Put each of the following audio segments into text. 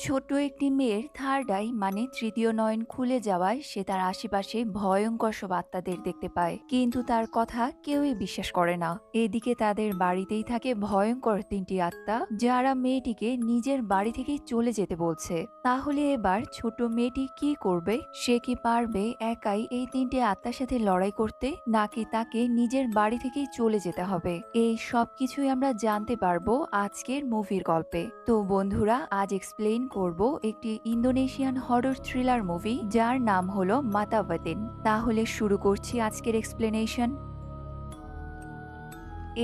ছোট্ট একটি মেয়ের থার্ড আই মানে তৃতীয় নয়ন খুলে যাওয়ায় সে তার আশেপাশে ভয়ঙ্কর সব আত্মাদের দেখতে পায়, কিন্তু তার কথা কেউই বিশ্বাস করে না। এদিকে তাদের বাড়িতেই থাকে ভয়ঙ্কর তিনটি আত্মা, যারা মেয়েটিকে নিজের বাড়ি থেকেই চলে যেতে বলছে। তাহলে এবার ছোট মেয়েটি কি করবে? সে কি পারবে একাই এই তিনটি আত্মার সাথে লড়াই করতে, নাকি তাকে নিজের বাড়ি থেকেই চলে যেতে হবে? এই সব কিছুই আমরা জানতে পারবো আজকের মুভির গল্পে। তো বন্ধুরা, আজ এক্সপ্লেইন করব একটি ইন্দোনেশিয়ান হরর থ্রিলার মুভি যার নাম হলো মাতাবাতিন। তাহলে শুরু করছি আজকের এক্সপ্লেনেশন।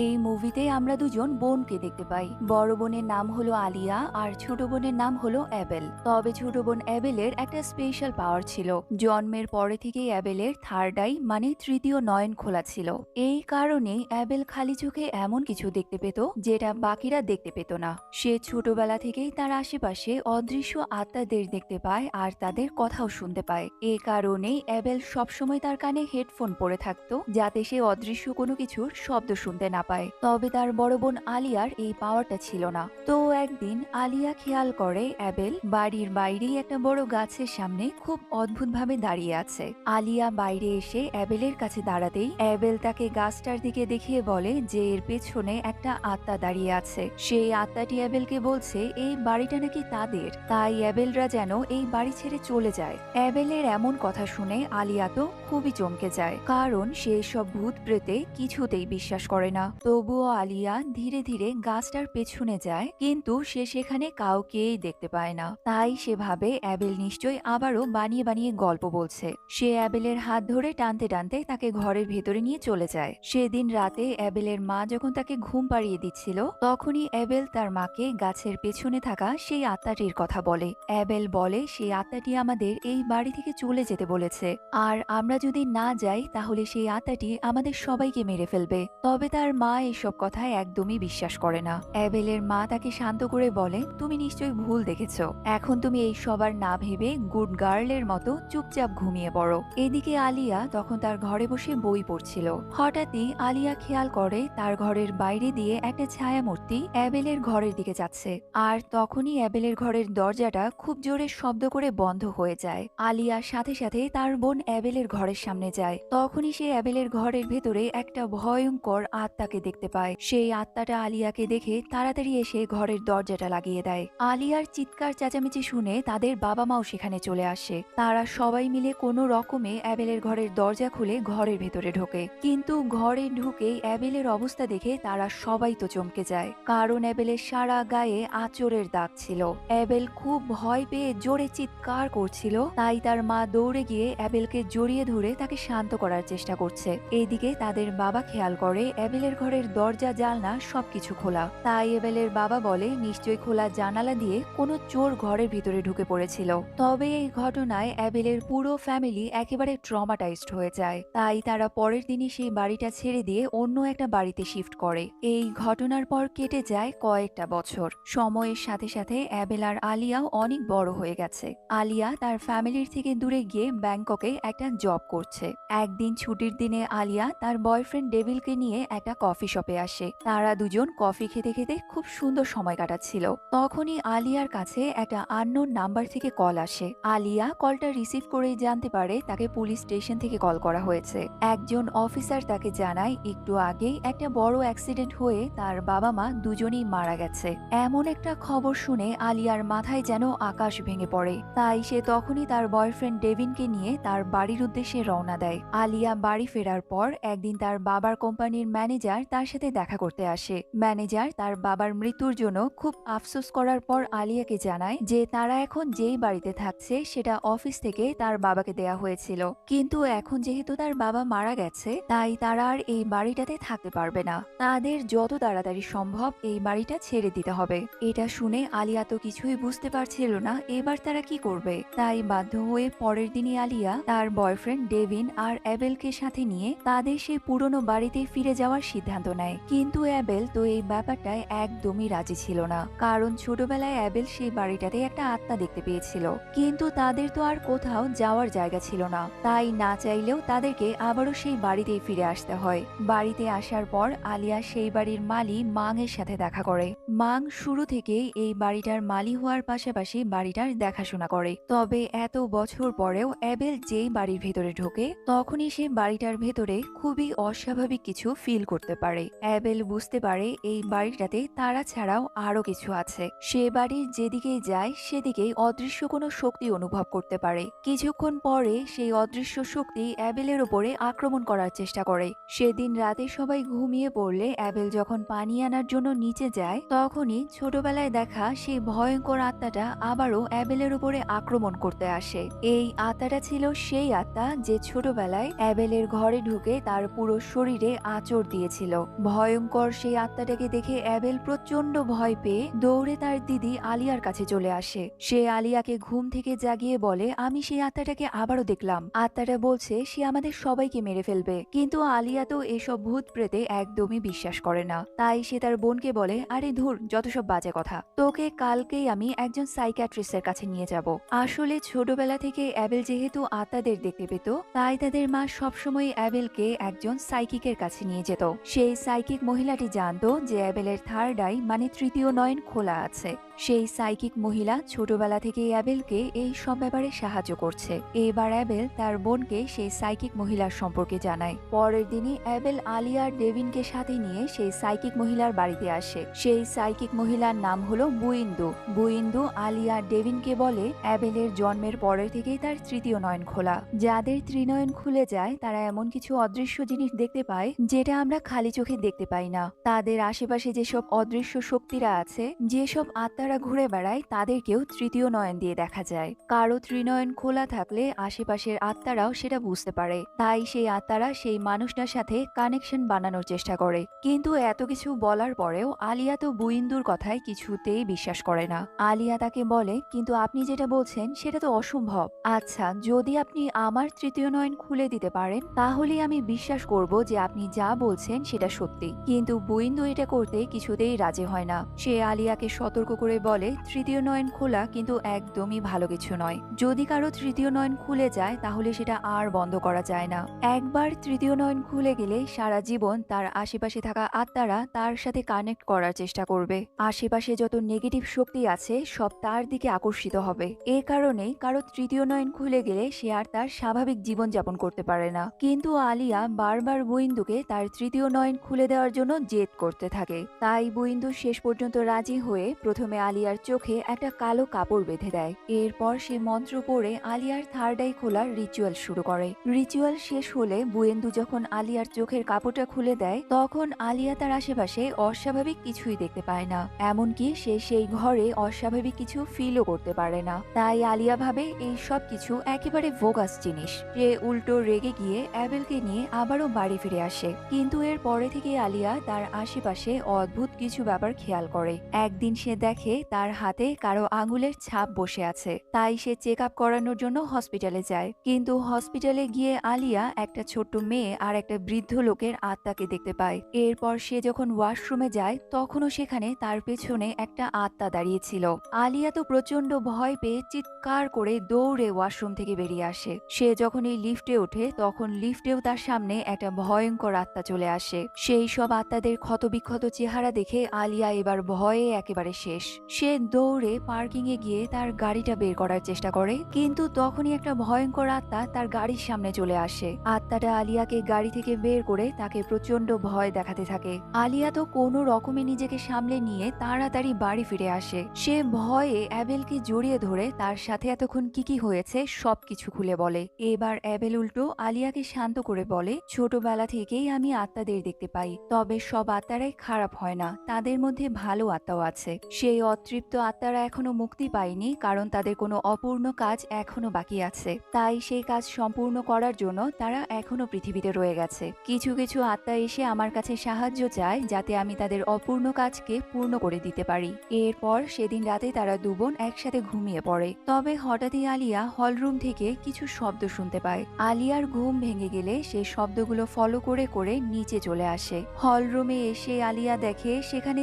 এই মুভিতে আমরা দুজন বোনকে দেখতে পাই। বড় বোনের নাম হলো আলিয়া আর ছোট বোনের নাম হলো অ্যাবেল। তবে ছোট বোন অ্যাবেলের একটা স্পেশাল পাওয়ার ছিল। জন্মের পরে থেকেই অ্যাবেলের থার্ড আই মানে তৃতীয় নয়ন খোলা ছিল। এই কারণে অ্যাবেল খালি চোখে এমন কিছু দেখতে পেত যেটা বাকিরা দেখতে পেত না। সে ছোটবেলা থেকেই তার আশেপাশে অদৃশ্য আত্মাদের দেখতে পায় আর তাদের কথাও শুনতে পায়। এ কারণেই অ্যাবেল সবসময় তার কানে হেডফোন পরে থাকতো, যাতে সে অদৃশ্য কোনো কিছুর শব্দ শুনতে না পায়। তবে তার বড় বোন আলিয়ার এই পাওয়ারটা ছিল না। তো একদিন আলিয়া খেয়াল করে অ্যাবেল বাড়ির বাইরেই একটা বড় গাছের সামনে খুব অদ্ভুতভাবে দাঁড়িয়ে আছে। আলিয়া বাইরে এসে অ্যাবেলের কাছে দাঁড়াতেই অ্যাবেল তাকে গাছটার দিকে দেখিয়ে বলে যে এর পেছনে একটা আত্মা দাঁড়িয়ে আছে। সেই আত্মাটি অ্যাবেলকে বলছে এই বাড়িটা নাকি তাদের, তাই অ্যাবেলরা যেন এই বাড়ি ছেড়ে চলে যায়। অ্যাবেলের এমন কথা শুনে আলিয়া তো খুবই চমকে যায়, কারণ সে সব ভূত প্রেতে কিছুতেই বিশ্বাস করে না। তবুও আলিয়া ধীরে ধীরে গাছটার পেছনে যায়, কিন্তু সে সেখানে কাউকেই দেখতে পায় না। তাই সে ভাবে অ্যাবেল নিশ্চয়ই আবারও বানিয়ে বানিয়ে গল্প বলছে। সে অ্যাবেলের হাত ধরে টানতে টানতে তাকে ঘরের ভেতরে নিয়ে চলে যায়। সেদিন রাতে অ্যাবেলের মা যখন তাকে ঘুম পাড়িয়ে দিচ্ছিল, তখনই অ্যাবেল তার মাকে গাছের পেছনে থাকা সেই আত্মাটির কথা বলে। অ্যাবেল বলে সেই আত্মাটি আমাদের এই বাড়ি থেকে চলে যেতে বলেছে, আর আমরা যদি না যাই তাহলে সেই আত্মাটি আমাদের সবাইকে মেরে ফেলবে। তবে তার মা এসব কথায় একদমই বিশ্বাস করে না। অ্যাবেলের মা তাকে শান্ত করে বলে, তুমি নিশ্চয়ই ভুল দেখেছ, এখন তুমি এই সবার না ভেবে গুড গার্লের মতো চুপচাপ ঘুমিয়ে পড়ো। এদিকে আলিয়া তখন তার ঘরে বসে বই পড়ছিল। হঠাৎই আলিয়া খেয়াল করে তার ঘরের বাইরে দিয়ে একটা ছায়ামূর্তি অ্যাবেলের ঘরের দিকে যাচ্ছে। আর তখনই অ্যাবেলের ঘরের দরজাটা খুব জোরে শব্দ করে বন্ধ হয়ে যায়। আলিয়ার সাথে সাথে তার বোন অ্যাবেলের ঘরের সামনে যায়। তখনই সে অ্যাবেলের ঘরের ভেতরে একটা ভয়ঙ্কর আত্মাকে দেখতে পায়। সেই আত্মাটা আলিয়াকে দেখে তাড়াতাড়ি এসে ঘরের দরজাটা লাগিয়ে দেয়। আলিয়ার চিৎকার চেঁচামেচি শুনে তাদের বাবা মাও সেখানে চলে আসে। তারা সবাই মিলে কোনো রকমে অ্যাবেলের ঘরের দরজা খুলে ঘরের ভেতরে ঢোকে। কিন্তু ঘরে ঢুকেই অ্যাবেলের অবস্থা দেখে তারা সবাই তো চমকে যায়, কারণ অ্যাবেলের সারা গায়ে আঁচড়ের দাগ ছিল। অ্যাবেল খুব ভয় পেয়ে জোরে চিৎকার করছিল, তাই তার মা দৌড়ে গিয়ে অ্যাবেলকে জড়িয়ে ধরে তাকে শান্ত করার চেষ্টা করছে। এইদিকে তাদের বাবা খেয়াল করে অ্যাবেলের ঘরের দরজা জানলা সবকিছু খোলা। তাই অ্যাবেলের বাবা বলে নিশ্চয়ই খোলা জানালা দিয়ে কোনো চোর ঘরের ভিতরে ঢুকে পড়েছিল। তবে এই ঘটনায় অ্যাবেলের পুরো ফ্যামিলি একেবারে ট্রমাটাইজড হয়ে যায়। তাই তারা পরের দিনই সেই বাড়িটা ছেড়ে দিয়ে অন্য একটা বাড়িতে শিফট করে। এই ঘটনার পর কেটে যায় কয়েকটা বছর। সময়ের সাথে সাথে অ্যাবেল আর আলিয়াও অনেক বড় হয়ে গেছে। আলিয়া তার ফ্যামিলির থেকে দূরে গিয়ে ব্যাংককে একটা জব করছে। একদিন ছুটির দিনে আলিয়া তার বয়ফ্রেন্ড ডেভিলকে নিয়ে একটা কফি শপে আসে। তারা দুজন কফি খেতে খেতে খুব সুন্দর সময় কাটাচ্ছিল। তখনই আলিয়ার কাছে একটা আননোন নাম্বার থেকে কল আসে। আলিয়া কলটা রিসিভ করেই জানতে পারে তাকে পুলিশ স্টেশন থেকে কল করা হয়েছে। একজন অফিসার তাকে জানায় একটু আগেই একটা বড় অ্যাক্সিডেন্ট হয়ে তার বাবা মা দুজনেই মারা গেছে। এমন একটা খবর শুনে আলিয়ার মাথায় যেন আকাশ ভেঙে পড়ে। তাই সে তখনই তার বয়ফ্রেন্ড ডেভিনকে নিয়ে তার বাড়ির উদ্দেশ্যে রওনা দেয়। আলিয়া বাড়ি ফেরার পর একদিন তার বাবার কোম্পানির ম্যানেজার তার সাথে দেখা করতে আসে। ম্যানেজার তার বাবার মৃত্যুর জন্য খুব আফসোস করার পর আলিয়াকে জানায় যে তারা এখন যেই বাড়িতে থাকছে সেটা অফিস থেকে তার বাবাকে দেয়া হয়েছিল, কিন্তু এখন যেহেতু তার বাবা মারা গেছে তাই তারা আর এই বাড়িটাতে থাকতে পারবে না। তাদের যত তাড়াতাড়ি সম্ভব এই বাড়িটা ছেড়ে দিতে হবে। এটা শুনে আলিয়া তো কিছুই বুঝতে পারছিল না এবার তারা কি করবে। তাই বাধ্য হয়ে পরের দিনই আলিয়া তার বয়ফ্রেন্ড ডেভিন আর অ্যাবেলকে সাথে নিয়ে তাদের সেই পুরনো বাড়িতে ফিরে যাওয়ার সিদ্ধান্ত নেয়। কিন্তু অ্যাবেল তো এই ব্যাপারটায় একদমই রাজি ছিল না, কারণ ছোটবেলায় অ্যাবেল সেই বাড়িটাতে একটা আত্মা দেখতে পেয়েছিল। কিন্তু তাদের তো আর কোথাও যাওয়ার জায়গা ছিল না, তাই না চাইলেও তাদেরকে আবারও সেই বাড়িতেই ফিরে আসতে হয়। বাড়িতে আসার পর আলিয়া সেই বাড়ির মালি মাং এর সাথে দেখা করে। মাং শুরু থেকেই এই বাড়িটার মালি হওয়ার পাশাপাশি বাড়িটার দেখাশোনা করে। তবে এত বছর পরেও অ্যাবেল যেই বাড়ির ভেতরে ঢোকে তখনই সে বাড়িটার ভেতরে খুবই অস্বাভাবিক কিছু ফিল করতে পারে। অ্যাবেল বুঝতে পারে এই বাড়িটাতে তারা ছাড়াও আরো কিছু আছে। সে বাড়ির যেদিকেই যায় সেদিকেই অদৃশ্য কোনো শক্তি অনুভব করতে পারে। কিছুক্ষণ পরে সেই অদৃশ্য শক্তি অ্যাবেলের উপরে আক্রমণ করার চেষ্টা করে। সেদিন রাতে সবাই ঘুমিয়ে পড়লে অ্যাবেল যখন পানি আনার জন্য নিচে যায় তখনই ছোটবেলায় দেখা সেই ভয়ঙ্কর আত্মাটা আবারও অ্যাবেলের উপরে আক্রমণ করতে আসে। এই আত্মাটা ছিল সেই আত্মা যে ছোটবেলায় অ্যাবেলের ঘরে ঢুকে তার পুরো শরীরে আঁচড় দিয়েছিল। ভয়ঙ্কর সেই আত্মাটাকে দেখে অ্যাবেল প্রচন্ড ভয় পেয়ে দৌড়ে তার দিদি আলিয়ার কাছে চলে আসে। সে আলিয়াকে ঘুম থেকে জাগিয়ে বলে, আমি সেই আত্মাটাকে আবারও দেখলাম। আত্মাটা বলছে সে আমাদের সবাইকে মেরে ফেলবে। কিন্তু আলিয়া তো এসব ভূত প্রেতে একদমই বিশ্বাস করে না। তাই সে তার বোনকে বলে, আরে ধুর, যত সব বাজে কথা, তোকে কালকেই আমি একজন সাইকিয়াট্রিস্টের কাছে নিয়ে যাব। আসলে ছোটবেলা থেকে অ্যাবেল যেহেতু আত্মাদের দেখতে পেত, তাই তাদের মা সবসময় অ্যাবেলকে একজন সাইকিকের কাছে নিয়ে যেত। সেই সাইকিক মহিলাটি জানতো যে অ্যাবেলের থার্ড আই মানে তৃতীয় নয়ন খোলা আছে। সেই সাইকিক মহিলা ছোটবেলা থেকে অ্যাবেলকে এই সব ব্যাপারে সাহায্য করছে। এবার অ্যাবেল তার বোনকে সেই সাইকিক মহিলার সম্পর্কে জানায়। পরের দিনই অ্যাবেল আলিয়া আর ডেভিনকে সাথে নিয়ে সেই সাইকিক মহিলার বাড়িতে আসে। সেই সাইকিক মহিলার নাম হলো বুইন্দু। বুইন্দু আলিয়া আর ডেভিনকে বলে অ্যাবেলের জন্মের পরের থেকেই তার তৃতীয় নয়ন খোলা। যাদের ত্রিনয়ন খুলে যায় তারা এমন কিছু অদৃশ্য জিনিস দেখতে পায় যেটা আমরা খালি চোখে দেখতে পাই না। তাদের আশেপাশে যেসব অদৃশ্য শক্তিরা আছে, যেসব আত্মারা ঘুরে বেড়ায়, তাদেরকেও তৃতীয় নয়ন দিয়ে দেখা যায়। কারো ত্রিনয়ন খোলা থাকলে আশেপাশের আত্মারাও সেটা বুঝতে পারে। তাই সেই আত্মারা সেই মানুষটার সাথে কানেকশন বানানোর চেষ্টা করে। কিন্তু এত কিছু বলার পরেও আলিয়া তো বুইন্দুর কথায় কিছুতেই বিশ্বাস করে না। আলিয়া তাকে বলে, কিন্তু আপনি যেটা বলছেন সেটা তো অসম্ভব। আচ্ছা, যদি আপনি আমার তৃতীয় নয়ন খুলে দিতে পারেন তাহলে আমি বিশ্বাস করব যে আপনি যা বলছেন সেটা সত্যি। কিন্তু বুইন্দু এটা করতে কিছুতেই রাজি হয় না। সে আলিয়াকে সতর্ক করে বলে, তৃতীয় নয়ন খোলা কিন্তু একদমই ভালো কিছু নয়। যদি কারো তৃতীয় নয়ন খুলে যায় তাহলে সেটা আর বন্ধ করা যায় না। একবার তৃতীয় নয়ন খুলে গেলে সারা জীবন তার আশেপাশে থাকা আত্মারা তার সাথে কানেক্ট করার চেষ্টা করবে। আশেপাশে যত নেগেটিভ শক্তি আছে সব তার দিকে আকর্ষিত হবে। এ কারণেই কারো তৃতীয় নয়ন খুলে গেলে সে আর তার স্বাভাবিক জীবন যাপন করতে পারে না। কিন্তু আলিয়া বারবার বুইন্দুকে তার তৃতীয় নয়ন খুলে দেওয়ার জন্য জেদ করতে থাকে। তাই বুইন্দু শেষ পর্যন্ত রাজি হয়ে প্রথমে আলিয়ার চোখে একটা কালো কাপড় বেঁধে দেয়। এরপর সে মন্ত্র পড়ে আলিয়ার থার্ড আই খোলার রিচুয়াল শুরু করে। রিচুয়াল শেষ হলে বুইন্দু যখন আলিয়ার চোখের কাপড়টা খুলে দেয় তখন আলিয়া তার আশেপাশে অস্বাভাবিক কিছুই দেখতে পায় না। এমনকি সে সেই ঘরে অস্বাভাবিক কিছু ফিলও করতে পারে না। তাই আলিয়া ভাবে এই সব কিছু একেবারে বোগাস জিনিস। সে উল্টো রেগে গিয়ে অ্যাবেলকে নিয়ে আবারও বাড়ি ফিরে আসে। কিন্তু এর পরে থেকে আলিয়া তার আশেপাশে অদ্ভুত কিছু ব্যাপার খেয়াল করে। একদিন সে দেখে তার হাতে কারো আঙুলের ছাপ বসে আছে। তাই সে চেক আপ করানোর জন্য হসপিটালে যায়। কিন্তু হসপিটালে গিয়ে আলিয়া একটা ছোট্ট মেয়ে আর একটা বৃদ্ধ লোকের আত্মাকে দেখতে পায়। এরপর সে যখন ওয়াশরুমে যায় তখনও সেখানে তার পেছনে একটা আত্মা দাঁড়িয়েছিল। আলিয়া তো প্রচন্ড ভয় পেয়ে চিৎকার করে দৌড়ে ওয়াশরুম থেকে বেরিয়ে আসে। সে যখন এই লিফটে ওঠে তখন লিফটেও তার সামনে একটা ভয়ঙ্কর আত্মা চলে আসে। সেই সব আত্মাদের ক্ষতবিক্ষত চেহারা দেখে আলিয়া এবার ভয়ে একেবারে শেষ। সে দৌড়ে পার্কিং এ গিয়ে তার গাড়িটা বের করার চেষ্টা করে, কিন্তু তখনই একটা ভয়ঙ্কর আত্মা তার গাড়ির সামনে চলে আসে। আত্মাটা আলিয়াকে গাড়ি থেকে বের করে তাকে প্রচন্ড ভয় দেখাতে থাকে। আলিয়া তো কোনো রকমে নিজেকে সামলে নিয়ে তাড়াতাড়ি বাড়ি ফিরে আসে। সে ভয়ে অ্যাবেলকে জড়িয়ে ধরে তার সাথে এতক্ষণ কি কি হয়েছে সবকিছু খুলে বলে। এবার অ্যাবেল উল্টো আলিয়াকে শান্ত করে বলে, ছোটবেলা থেকেই আমি আত্মাদের দেখতে পাই, তবে সব আত্মারাই খারাপ হয় না, তাদের মধ্যে ভালো আত্মাও আছে। সেই অতৃপ্ত আত্মারা এখনো মুক্তি পায়নি, কারণ তাদের কোনো অপূর্ণ কাজ এখনো বাকি আছে। তাই সেই কাজ সম্পূর্ণ করার জন্য তারা এখনো পৃথিবীতে রয়ে গেছে। কিছু কিছু আত্মা এসে আমার কাছে সাহায্য চায় যাতে আমি তাদের অপূর্ণ কাজকে পূর্ণ করে দিতে পারি। এরপর সেদিন রাতে তারা দুবোন একসাথে ঘুমিয়ে পড়ে। তবে হঠাৎই আলিয়া হলরুম থেকে কিছু শব্দ শুনতে পায়। আলিয়ার ঘুম ভেঙে গেলে সেই শব্দগুলো ফলো করে করে নিচে চলে আসে। হল রুমে এসে আলিয়া দেখে সেখানে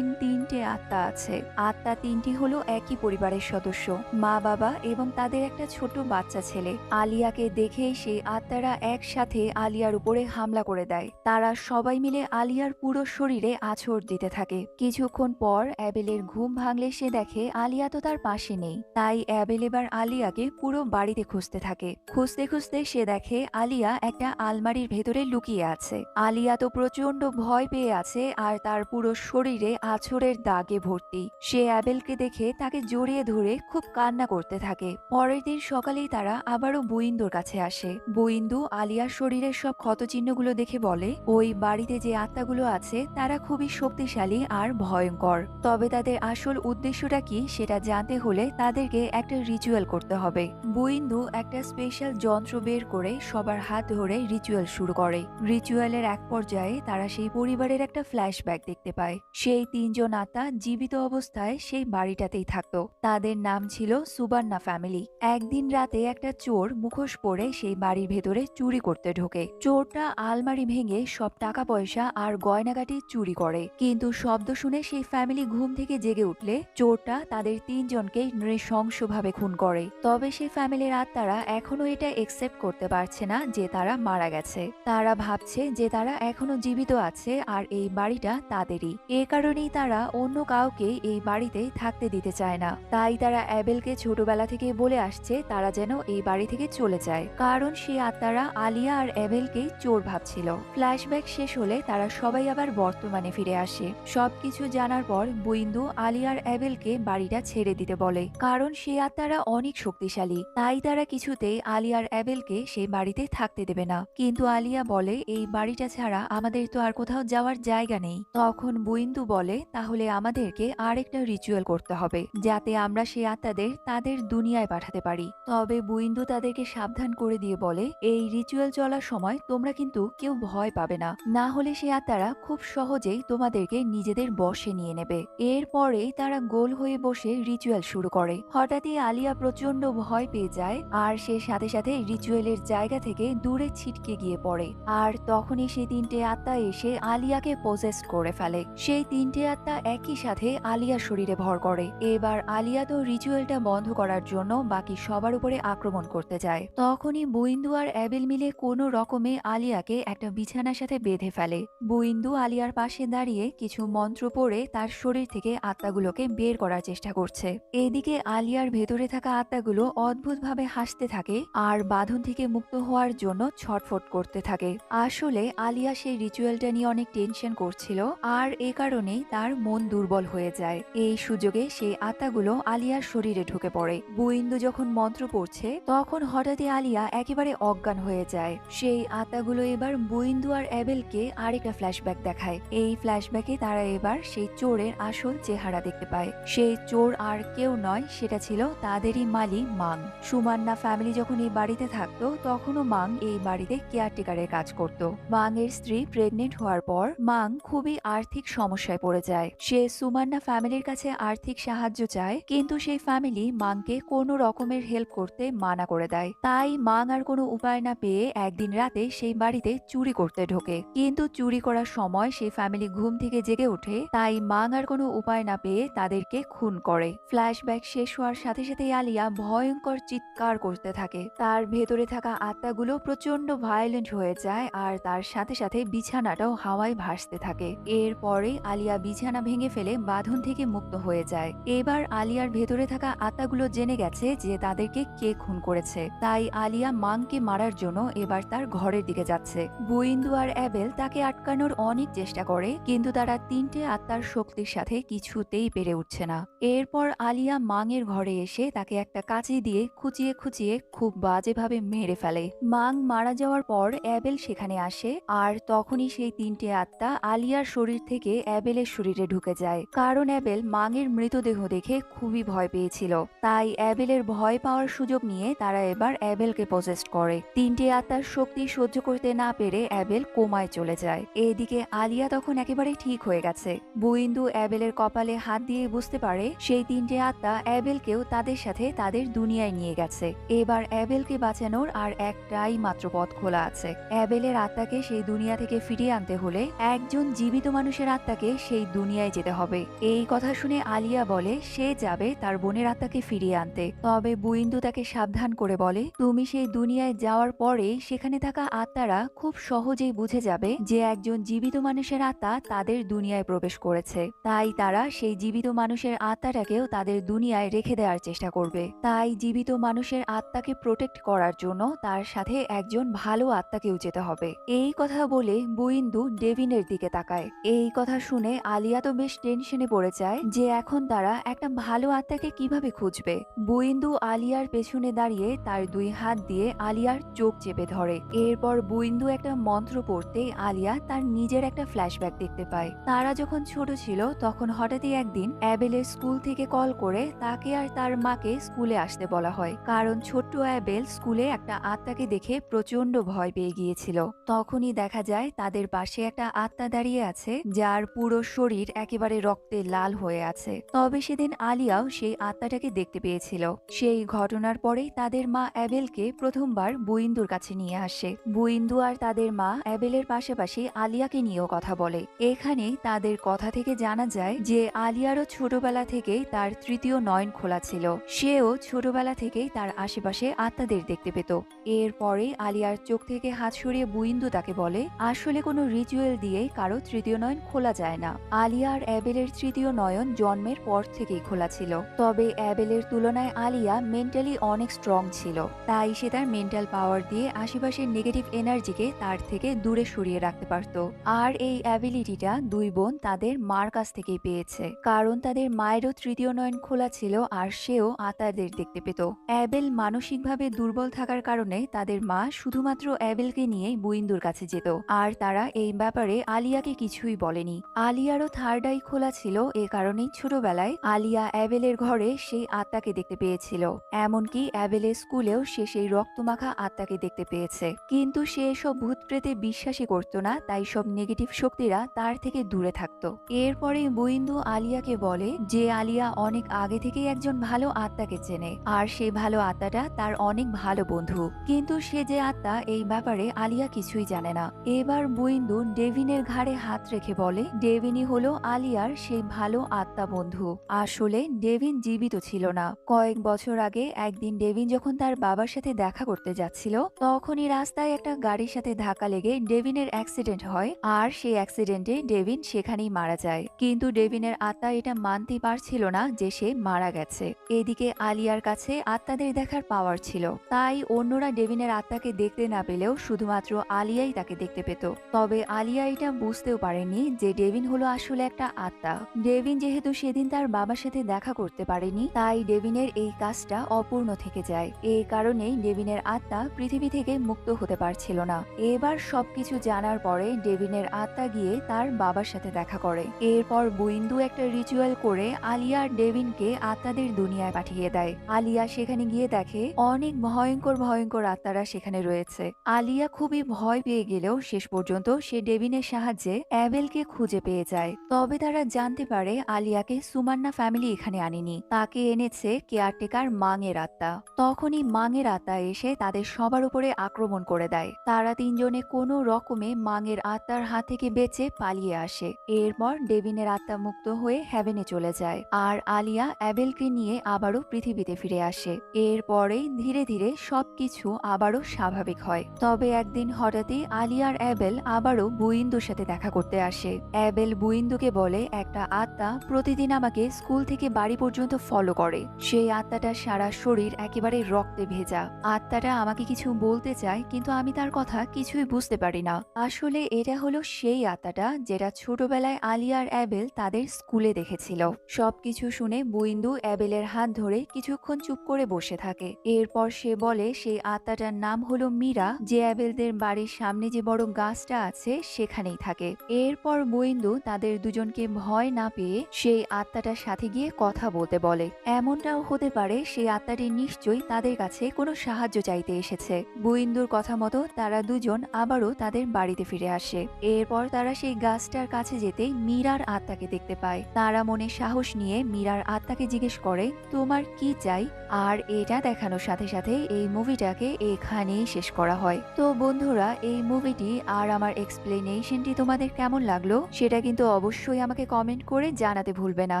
তিনটে আত্মা আছে। আত্মা তিনটি হলো একই পরিবারের সদস্য, মা বাবা এবং তাদের একটা ছোট বাচ্চা ছেলে। আলিয়াকে দেখে সেই আত্মারা একসাথে আলিয়ার উপরে হামলা করে দেয়। তারা সবাই মিলে আলিয়ার পুরো শরীরে আঁচড় দিতে থাকে। কিছুক্ষণ পর অ্যাবেলের ঘুম ভাঙলে সে দেখে আলিয়া তো তার পাশে নেই। তাই অ্যাবেল এবার আলিয়াকে পুরো বাড়িতে খুঁজতে থাকে। খুঁজতে খুঁজতে সে দেখে আলিয়া একটা আলমারির ভেতরে লুকিয়ে আছে। আলিয়া তো প্রচন্ড ভয় পেয়ে আছে আর তার পুরো শরীরে আঁচড়ের দাগে ভর্তি। সে অ্যাবেলকে দেখে তাকে জড়িয়ে ধরে খুব কান্না করতে থাকে। পরের দিন সকালেই তারা আবারও বুইন্দুর কাছে আসে। বুইন্দু আলিয়ার শরীরের সব ক্ষতচিহ্নগুলো দেখে বলে ওই বাড়িতে যে আত্মাগুলো আছে তারা খুবই শক্তিশালী আর ভয়ঙ্কর। তবে তাদের আসল উদ্দেশ্যটা কি সেটা জানতে হলে তাদেরকে একটা রিচুয়াল করতে হবে। বুইন্দু একটা স্পেশাল যন্ত্র বের করে সবার হাত ধরে রিচুয়াল শুরু করে। রিচুয়ালের এক পর্যায়ে তারা সেই পরিবারের একটা ফ্ল্যাশব্যাক দেখতে পায়। সেই তিনজন আত্মা জীবিত অবস্থায় সেই বাড়িটাতেই থাকতো। তাদের নাম ছিল সুবান্না ফ্যামিলি। একদিন রাতে একটা চোর মুখোশ পরে সেই বাড়ির ভেতরে চুরি করতে ঢোকে। চোরটা আলমারি ভেঙে সব টাকা পয়সা আর গয়নাগাটি চুরি করে। কিন্তু শব্দ শুনে সেই ফ্যামিলি ঘুম থেকে জেগে উঠলে চোরটা তাদের তিনজনকে নৃশংসভাবে খুন করে। তবে সেই ফ্যামিলির আত্মারা এখনো এটা একসেপ্ট করতে পারছে না যে তারা মারা গেছে। তারা ভাবছে যে তারা এখনো জীবিত আছে আর এই বাড়িটা তাদেরই। এ কারণেই তারা অন্য কাউকে এই বাড়িতে থাকতে দিতে চায় না। তাই তারা অ্যাবেলকে ছোটবেলা থেকে বলে আসছে তারা যেন এই বাড়ি থেকে চলে যায়, কারণ সেই আত্মারা আলিয়া আর অ্যাবেলকেই চোর ভাবছিল। ফ্ল্যাশব্যাক শেষ হলে তারা সবাই আবার বর্তমানে ফিরে আসে। সবকিছু জানার পর বুইন্দু আলিয়া আর অ্যাবেলকে বাড়িটা ছেড়ে দিতে বলে, কারণ সেই আত্মারা অনেক শক্তিশালী। তাই তারা কিছুতেই আলিয়া আর অ্যাবেলকে সেই বাড়িতে থাকতে দেবে না। কিন্তু আলিয়া বলে এই বাড়িটা ছাড়া আমাদের তো আর কোথাও যাওয়ার জায়গা নেই। তখন বুইন্দু বলে তাহলে আমাদেরকে আরেকটা রিচুয়াল করতে হবে যাতে আমরা সেই আত্মাদের তাদের দুনিয়ায় পাঠাতে পারি। তবে বুইন্দু তাদেরকে সাবধান করে দিয়ে বলে এই রিচুয়াল চলার সময় তোমরা কিন্তু কেউ ভয় পাবে না, না হলে সেই আত্মারা খুব সহজেই তোমাদেরকে নিজেদের বশে নিয়ে নেবে। এরপরেই তারা গোল হয়ে বসে রিচুয়াল শুরু করে। হঠাৎই আলিয়া প্রচন্ড ভয় পেয়ে যায় আর সে সাথে সাথে রিচুয়ালের জায়গা থেকে দূরে ছিটকে গিয়ে পড়ে। আর তখনই সেই তিনটে আত্মা এসে আলিয়াকে পজেস করে ফেলে। সেই তিনটে আত্মা একই সাথে আলিয়ার শরীরে ভর করে। এবার আলিয়া তো রিচুয়ালটা বন্ধ করার জন্য বাকি সবার উপরে আক্রমণ করতে যায়। তখনই বুইন্দু আর অ্যাবেল মিলে কোনো রকমে আলিয়াকে একটা বিছানার সাথে বেঁধে ফেলে। বুইন্দু আলিয়ার পাশে দাঁড়িয়ে কিছু মন্ত্র পড়ে তার শরীর থেকে আত্মাগুলোকে বের করার চেষ্টা করছে। এদিকে আলিয়ার ভেতরে থাকা আত্মাগুলো অদ্ভুতভাবে হাসতে থাকে আর বাঁধন থেকে মুক্ত হওয়ার জন্য ছটফট করতে থাকে। আসলে আলিয়া সেই রিচুয়ালটা নিয়ে অনেক টেনশন করছিল আর এ কারণেই তার মন দুর্বল হয়ে যায়। এই সুযোগে সেই আত্মাগুলো আলিয়ার শরীরে ঢুকে পড়ে। বুইন্দু যখন মন্ত্র পড়ছে তখন হঠাৎই আলিয়া একেবারে অজ্ঞান হয়ে যায়। সেই আত্মাগুলো এবার বুইন্দু আর অ্যাবেলকে আরেকটা ফ্ল্যাশব্যাক দেখায়। এই ফ্ল্যাশব্যাকে তারা এবার সেই চোরের আসল চেহারা দেখতে পায়। সেই চোর আর কেউ নয়, সেটা ছিল তাদেরই মালি মাং। সুমান্না ফ্যামিলি যখন এই বাড়িতে থাকতো তখনও মাং এই বাড়িতে কেয়ারটেকারের কাজ করত। মাং এর স্ত্রী প্রেগনেন্ট হওয়ার পর মাং খুবই আর্থিক সমস্যায় পড়ে যায়। সে সুমান্না ফ্যামিলির কাছে আর্থিক সাহায্য চায়, কিন্তু সেই ফ্যামিলি মাংকে কোনো রকমের হেল্প করতে মানা করে দেয়। তাই মাং আর কোনো উপায় না পেয়ে একদিন রাতে সেই বাড়িতে চুরি করতে ঢোকে। কিন্তু চুরি করার সময় সেই ফ্যামিলি ঘুম থেকে জেগে ওঠে, তাই মাং আর কোনো উপায় না পেয়ে তাদেরকে খুন করে। ফ্ল্যাশব্যাক শেষ হওয়ার সাথে সাথে আলিয়া ভয়ঙ্কর চিৎকার করতে থাকে। তার ভেতরে থাকা আত্মাগুলো প্রচন্ড ভায়োলেন্ট হয়ে যায় আর তার সাথে সাথে বিছানাটাও হাওয়ায় ভাসতে থাকে। এরপরে আলিয়া বিছানা ভেঙে ফেলে বাঁধন থেকে মুক্ত হয়ে যায়। এবার আলিয়ার ভেতরে থাকা আত্মাগুলো জেনে গেছে যে তাদেরকে কে খুন করেছে। তাই আলিয়া মাংকে মারার জন্য এবার তার ঘরের দিকে যাচ্ছে। বুইন্দু আর অ্যাবেল তাকে আটকানোর অনেক চেষ্টা করে, কিন্তু তারা তিনটে আত্মার শক্তির সাথে কিছুতেই পেরে উঠছে না। এরপর আলিয়া মাংয়ের ঘরে এসে তাকে একটা কাঁচি দিয়ে খুঁচিয়ে খুঁচিয়ে খুব বাজেভাবে মেরে ফেলে। মাং মারা যাওয়ার পর অ্যাবেল সেখানে আসে আর তখনই সেই তিনটে আত্মা আলিয়ার শরীর থেকে অ্যাবেলের শরীরে ঢুকে যায়, কারণ অ্যাবেল মাংয়ের মৃতদেহ দেখে খুবই ভয় পেয়েছিল। তাই অ্যাবেলের ভয় পাওয়ার সুযোগ নিয়ে তারা এবার অ্যাবেলকে পজেস্ট করে। তিনটে আত্মার শক্তি সহ্য করতে না পেরে অ্যাবেল কোমায় চলে যায়। এদিকে আলিয়া তখন একেবারে ঠিক হয়ে গেছে। বুইন্দু অ্যাবেলের কপালে হাত দিয়ে বুঝতে পারে সেই তিনটে আত্মা অ্যাবেলকেও তাদের সাথে তাদের দুনিয়ায় নিয়ে গেছে। এবার অ্যাবেলকে বাঁচানোর আর একটাই মাত্র পথ খোলা আছে। অ্যাবেলের আত্মাকে সেই দুনিয়া থেকে ফিরিয়ে আনতে হলে একজন জীবিত মানুষের আত্মাকে সেই দুনিয়ায় যেতে হবে। এই কথা শুনে আলিয়া বলে সে যাবে তার বোনের আত্মাকে ফিরিয়ে আনতে। তবে বুইন্দু তাকে সাবধান করে বলে, তুমি সেই দুনিয়ায় যাওয়ার পরেই সেখানে থাকা আত্মারা খুব সহজেই বুঝে যাবে যে একজন জীবিত মানুষের আত্মা তাদের দুনিয়ায় প্রবেশ করেছে। তাই তারা সেই জীবিত মানুষের আত্মাটাকেও তাদের দুনিয়ায় রেখে দেওয়ার চেষ্টা করবে। তাই জীবিত মানুষের আত্মাকে প্রোটেক্ট করার জন্য তার সাথে একজন ভালো আত্মাকেও যেতে হবে। এই কথা বলে বুইন্দু ডেভিনের দিকে তাকায়। এই কথা শুনে আলিয়া তো বেশ টেনশনে পড়ে যায় যে এখন তারা একটা ভালো আত্মাকে কিভাবে খুঁজবে। বুইন্দু আলিয়ার পেছনে দাঁড়িয়ে তার 2 হাত দিয়ে আলিয়ার চোখ চেপে ধরে। এরপর বুইন্দু একটা মন্ত্র পড়তে আলিয়া তার নিজের একটা ফ্ল্যাশব্যাক দেখতে পায়। তারা যখন ছোট ছিল তখন হঠাৎই একদিন অ্যাবেলের স্কুল থেকে কল করে তাকে আর তার মাকে স্কুলে আসতে বলা হয়, কারণ ছোট্ট অ্যাবেল স্কুলে একটা আত্মাকে দেখে প্রচন্ড ভয় পেয়ে গিয়েছিল। তখনই দেখা যায় তাদের পাশে একটা আত্মা দাঁড়িয়ে আছে যার পুরো শরীর একেবারে রক্তে লাল হয়ে আছে। তবে সেদিন আলিয়াও সেই আত্মাটাকে দেখতে পেয়েছিল। সেই ঘটনার পরেই তাদের মা অ্যাবেলকে প্রথমবার বুইন্দুর কাছে নিয়ে আসে। বুইন্দু আর তাদের মা অ্যাবেলের পাশাপাশি আলিয়াকে নিয়েও কথা বলে। এখানে তাদের কথা থেকে জানা যায় যে আলিয়ারও ছোটবেলা থেকেই তার তৃতীয় নয়ন খোলা ছিল। সেও ছোটবেলা থেকেই তার আশেপাশে আত্মাদের দেখতে পেত। এরপরে আলিয়ার চোখ থেকে হাত সরিয়ে বুইন্দু তাকে বলে, আসলে কোনো রিচুয়াল দিয়ে কারো তৃতীয় নয়ন খোলা যায় না। আলিয়া আর অ্যাবেলের তৃতীয় নয়ন জন্মের পর থেকেই খোলা ছিল। তবে অ্যাবেলের তুলনায় আলিয়া মেন্টালি অনেক স্ট্রং ছিল। তাই সে তার মেন্টাল পাওয়ার দিয়ে আশেপাশের নেগেটিভ এনার্জিকে তার থেকে দূরে সরিয়ে রাখতে পারত। আর এই অ্যাবিলিটিটা 2 বোন তাদের মার কাছ থেকেই পেয়েছে, কারণ তাদের মায়েরও তৃতীয় নয়ন খোলা ছিল আর সেও আত্মাদের দেখতে পেত। অ্যাবেল মানসিকভাবে দুর্বল থাকার কারণে তাদের মা শুধুমাত্র অ্যাবেলকে নিয়ে বুইন্দুর কাছে যেত, আর তারা এই ব্যাপারে আলিয়াকে কিছুই বলেনি। আলিয়ারও থার্ড আই খোলা ছিল, এ কারণেই ছোটবেলায় আলিয়া অ্যাবেলের ঘরে সেই আত্মাকে দেখতে পেয়েছিল। এমনকি অ্যাবেলের স্কুলেও সে সেই রক্তমাখা আত্মাকে দেখতে পেয়েছে। কিন্তু সে এসব ভূত প্রেতে বিশ্বাসই করত না, তাই সব নেগেটিভ শক্তিরা তার থেকে দূরে থাকত। এরপরে বুইন্দু আলিয়াকে বলে যে আলিয়া অনেক আগে থেকেই একজন ভালো আত্মাকে চেনে, আর সেই ভালো আত্মাটা তার অনেক ভালো বন্ধু। কিন্তু সে যে আত্মা এই ব্যাপারে আলিয়া কিছুই জানে না। এবার বুইন্দু ডেভিনের ঘাড়ে হাত রেখে বলে, ডেভিনই হলো আলিয়ার সেই ভালো আত্মা বন্ধু। আসলে ডেভিন জীবিত ছিল না। কয়েক বছর আগে একদিন ডেভিন যখন তার বাবার সাথে দেখা করতে যাচ্ছিল, তখনই রাস্তায় একটা গাড়ির সাথে ধাক্কা লেগে ডেভিনের অ্যাক্সিডেন্ট হয়, আর সেই অ্যাক্সিডেন্টে ডেভিন সেখানেই মারা যায়। কিন্তু ডেভিনের আত্মা এটা মানতে পারছিল না যে সে মারা গেছে। এদিকে আলিয়ার কাছে আত্মাদের দেখার পাওয়ার ছিল, তাই অন্যরা ডেভিনের আত্মাকে দেখতে না পেলেও শুধুমাত্র আলিয়াই তাকে দেখতে পেত। তবে আলিয়া এটা বুঝতেও পারেনি যে ডেভিন হলো আসলে একটা আত্মা। ডেভিন যেহেতু সেদিন তার বাবার সাথে দেখা করতে পারেনি, তাই ডেভিনের এই কাজটা অপূর্ণ থেকে যায়। এই কারণেই ডেভিনের আত্মা পৃথিবী থেকে মুক্ত হতে পারছিল না। এবার সবকিছু জানার পরে ডেভিনের আত্মা গিয়ে তার বাবার সাথে দেখা করে। এরপর বুইন্দু একটা রিচুয়াল করে আলিয়া আর ডেভিনকে আত্মাদের দুনিয়ায় পাঠিয়ে দেয়। আলিয়া সেখানে গিয়ে দেখে অনেক ভয়ঙ্কর ভয়ঙ্কর আত্মারা সেখানে রয়েছে। আলিয়া খুবই ভয় পেয়ে গেলেও শেষ পর্যন্ত সে ডেভিনের সাহায্যে অ্যাবেলকে খুঁজে পেয়ে যায়। তবে তারা জানতে পারে আলিয়াকে সুমান্না ফ্যামিলি এখানে আনেনি, তাকে এনেছে কেয়ারটেকার মাঙের আত্মা। তখনই মাঙের আত্মা এসে তাদের সবার উপরে আক্রমণ করে দেয়। তারা 3 জনে কোনো রকমে মাঙের আত্মার হাত থেকে বেঁচে পালিয়ে আসে। এরপর ডেভিনের আত্মা মুক্ত হয়ে হেভেনে চলে যায়, আর আলিয়া অ্যাবেলকে নিয়ে আবারও পৃথিবীতে ফিরে আসে। এরপরেই ধীরে ধীরে সবকিছু আবারও স্বাভাবিক হয়। তবে একদিন হঠাৎই আলিয়া আর অ্যাবেল আবারও বুইন্দুর সাথে দেখা করতে আসে। অ্যাবেল বুইন্দুকে বলে, একটা আত্মা প্রতিদিন আমাকে স্কুল থেকে বাড়ি পর্যন্ত ফলো করে। সেই আত্মাটা সারা শরীর একেবারে রক্তে ভেজা। আত্মাটা আমাকে কিছু বলতে চায়, কিন্তু আমি তার কথা কিছুই বুঝতে পারি না। আসলে এটা হলো সেই আত্মাটা যেটা ছোটবেলায় আলিয়া আর অ্যাবেল তাদের স্কুলে দেখেছিল। সবকিছু শুনে বুইন্দু অ্যাবেলের হাত ধরে কিছুক্ষণ চুপ করে বসে থাকে। এরপর সে বলে সেই আত্মাটার নাম হলো মীরা, যে অ্যাবেলদের বাড়ির সামনে যে বড় গাছটা আছে সেখানেই থাকে। এরপর বুইন্দু তাদের দুজনকে ভয় না পেয়ে সেই আত্মাটার সাথে গিয়ে কথা বলতে বলে। এমনটাও হতে পারে সেই আত্মাটি নিশ্চয়ই তাদের কাছে কোনো সাহায্য চাইতে এসেছে। বুইন্দুর কথা মতো তারা দুজন আবারও তাদের বাড়িতে ফিরে আসে। এরপর তারা সেই গাছটার কাছে যেতেই মীরার আত্মাকে দেখতে পায়। তারা মনে সাহস নিয়ে মীরার আত্মাকে জিজ্ঞেস করে, তোমার কি চাই? আর এটা দেখানোর সাথে সাথে এই মুভিটাকে এখানেই শেষ করা হয়। তো বন্ধুরা, এই মুভিটি আর আমার এক্সপ্লেনেশনটি তোমাদের কেমন লাগলো সেটা কিন্তু অবশ্যই আমাকে কমেন্ট করে জানাতে ভুলবে না।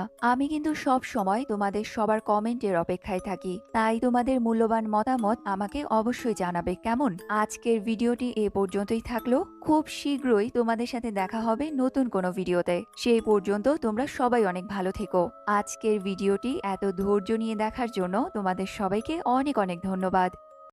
আমি কিন্তু সব সময় তোমাদের সবার কমেন্টের অপেক্ষায় থাকি, তাই তোমাদের মূল্যবান মতামত আমাকে অবশ্যই জানাবে কেমন। আজকের ভিডিওটি এ পর্যন্তই থাকলো। খুব শীঘ্রই তোমাদের সাথে দেখা হবে নতুন কোনো ভিডিওতে। সেই পর্যন্ত তোমরা সবাই অনেক ভালো থেকো। আজকের ভিডিওটি এত ধৈর্য নিয়ে দেখার জন্য তোমাদের সবাইকে অনেক অনেক ধন্যবাদ।